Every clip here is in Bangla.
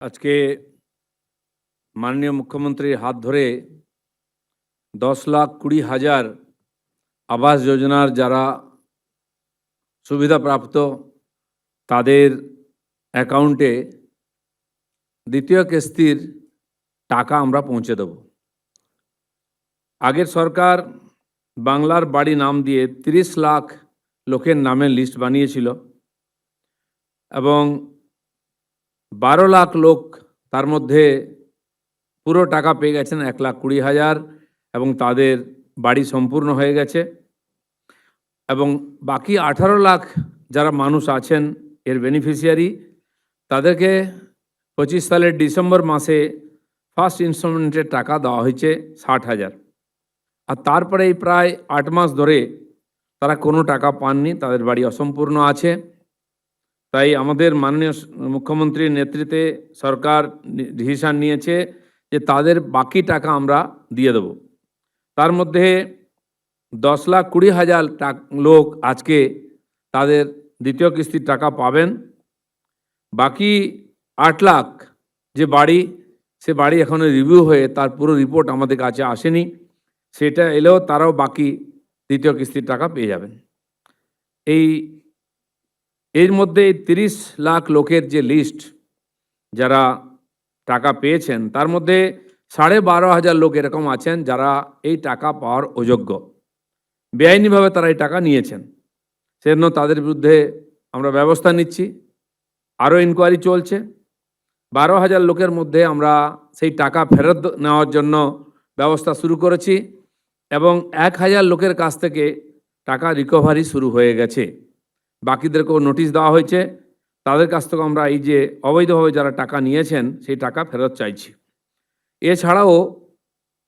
আজকে মাননীয় মুখ্যমন্ত্রীর হাত ধরে 10,20,000 আবাস যোজনার যারা সুবিধাপ্রাপ্ত তাদের অ্যাকাউন্টে দ্বিতীয় কিস্তির টাকা আমরা পৌঁছে দেব। আগের সরকার বাংলার বাড়ি নাম দিয়ে 30 লাখ লোকের নামে লিস্ট বানিয়েছিল এবং 12 লাখ লোক তার মধ্যে পুরো টাকা পেয়ে গেছেন 1,20,000 এবং তাদের বাড়ি সম্পূর্ণ হয়ে গেছে এবং বাকি 18 লাখ যারা মানুষ আছেন এর বেনিফিশিয়ারি তাদেরকে 25 সালের ডিসেম্বর মাসে ফার্স্ট ইনস্টলমেন্টের টাকা দেওয়া হয়েছে 60,000 আর তারপরে এই প্রায় 8 মাস ধরে তারা কোনো টাকা পাননি, তাদের বাড়ি অসম্পূর্ণ আছে। তাই আমাদের মাননীয় মুখ্যমন্ত্রীর নেতৃত্বে সরকার ডিসিশন নিয়েছে যে তাদের বাকি টাকা আমরা দিয়ে দেব। তার মধ্যে 10,20,000 লোক আজকে তাদের দ্বিতীয় কিস্তির টাকা পাবেন। বাকি 8 লাখ যে বাড়ি, সে বাড়ি এখনো রিভিউ হয়ে তার পুরো রিপোর্ট আমাদের কাছে আসেনি, সেটা এলেও তারাও বাকি দ্বিতীয় কিস্তির টাকা পেয়ে যাবেন। এর মধ্যে 30 লাখ লোকের যে লিস্ট যারা টাকা পেয়েছেন তার মধ্যে 12,500 লোক এরকম আছেন যারা এই টাকা পাওয়ার অযোগ্য, বেআইনিভাবে তারা এই টাকা নিয়েছেন। সেজন্য তাদের বিরুদ্ধে আমরা ব্যবস্থা নিচ্ছি, আরও ইনকোয়ারি চলছে। 12,000 লোকের মধ্যে আমরা সেই টাকা ফেরত নেওয়ার জন্য ব্যবস্থা শুরু করেছি এবং 1,000 লোকের কাছ থেকে টাকা রিকভারি শুরু হয়ে গেছে। বাকিদেরকেও নোটিশ দেওয়া হয়েছে, তাদের কাছ থেকে আমরা এই যে অবৈধভাবে যারা টাকা নিয়েছেন সেই টাকা ফেরত চাইছি। এছাড়াও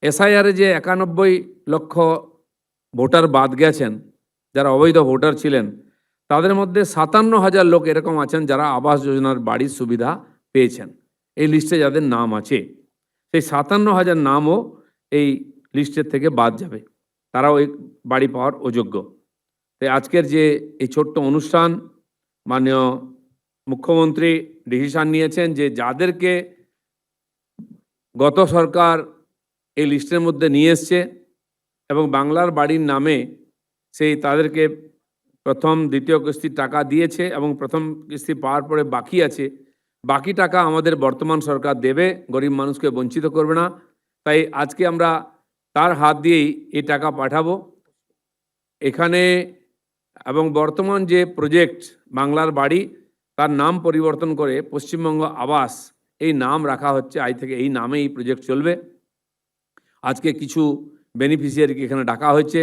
এসআইআরে যে 91 লক্ষ ভোটার বাদ গেছেন যারা অবৈধ ভোটার ছিলেন, তাদের মধ্যে 57,000 লোক এরকম আছেন যারা আবাস যোজনার বাড়ির সুবিধা পেয়েছেন। এই লিস্টে যাদের নাম আছে সেই 57,000 নামও এই লিস্টের থেকে বাদ যাবে, তারাও এই বাড়ি পাওয়ার অযোগ্য। তাই আজকের যে এই ছোট্ট অনুষ্ঠান, মাননীয় মুখ্যমন্ত্রী ডিসিশন নিয়েছেন যে যাদেরকে গত সরকার এই লিস্টের মধ্যে নিয়ে এসছে এবং বাংলার বাড়ির নামে সেই তাদেরকে প্রথম দ্বিতীয় কিস্তির টাকা দিয়েছে এবং প্রথম কিস্তি পাওয়ার পরে বাকি আছে, বাকি টাকা আমাদের বর্তমান সরকার দেবে, গরিব মানুষকে বঞ্চিত করবে না। তাই আজকে আমরা তার হাত দিয়েই এই টাকা পাঠাবো এখানে। এবং বর্তমান যে প্রজেক্ট বাংলার বাড়ি, তার নাম পরিবর্তন করে পশ্চিমবঙ্গ আবাস এই নাম রাখা হচ্ছে। আজ থেকে এই নামে এই প্রজেক্ট চলবে। আজকে কিছু বেনিফিশিয়ারিকে এখানে ডাকা হয়েছে,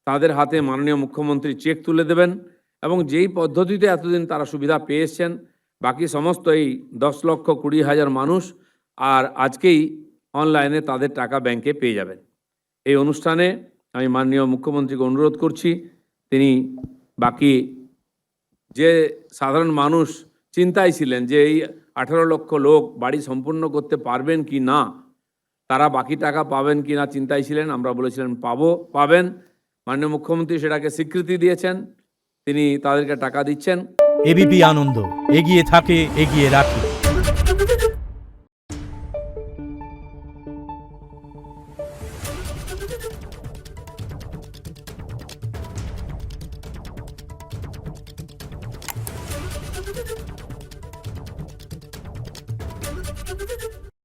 তাদের হাতে মাননীয় মুখ্যমন্ত্রী চেক তুলে দেবেন এবং যেই পদ্ধতিতে এতদিন তারা সুবিধা পেয়ে এসছেন, বাকি সমস্ত এই 10,20,000 মানুষ আর আজকেই অনলাইনে তাদের টাকা ব্যাংকে পেয়ে যাবেন। এই অনুষ্ঠানে আমি মাননীয় মুখ্যমন্ত্রীকে অনুরোধ করছি, তিনি বাকি যে সাধারণ মানুষ চিন্তায় ছিলেন যে এই 18 লক্ষ লোক বাড়ি সম্পূর্ণ করতে পারবেন কি না, তারা বাকি টাকা পাবেন কি না চিন্তায় ছিলেন। আমরা বলেছিলেন পাবেন। মাননীয় মুখ্যমন্ত্রী সেটাকে স্বীকৃতি দিয়েছেন, তিনি তাদেরকে টাকা দিচ্ছেন। এবিপি আনন্দ, এগিয়ে থাকে, এগিয়ে রাখে।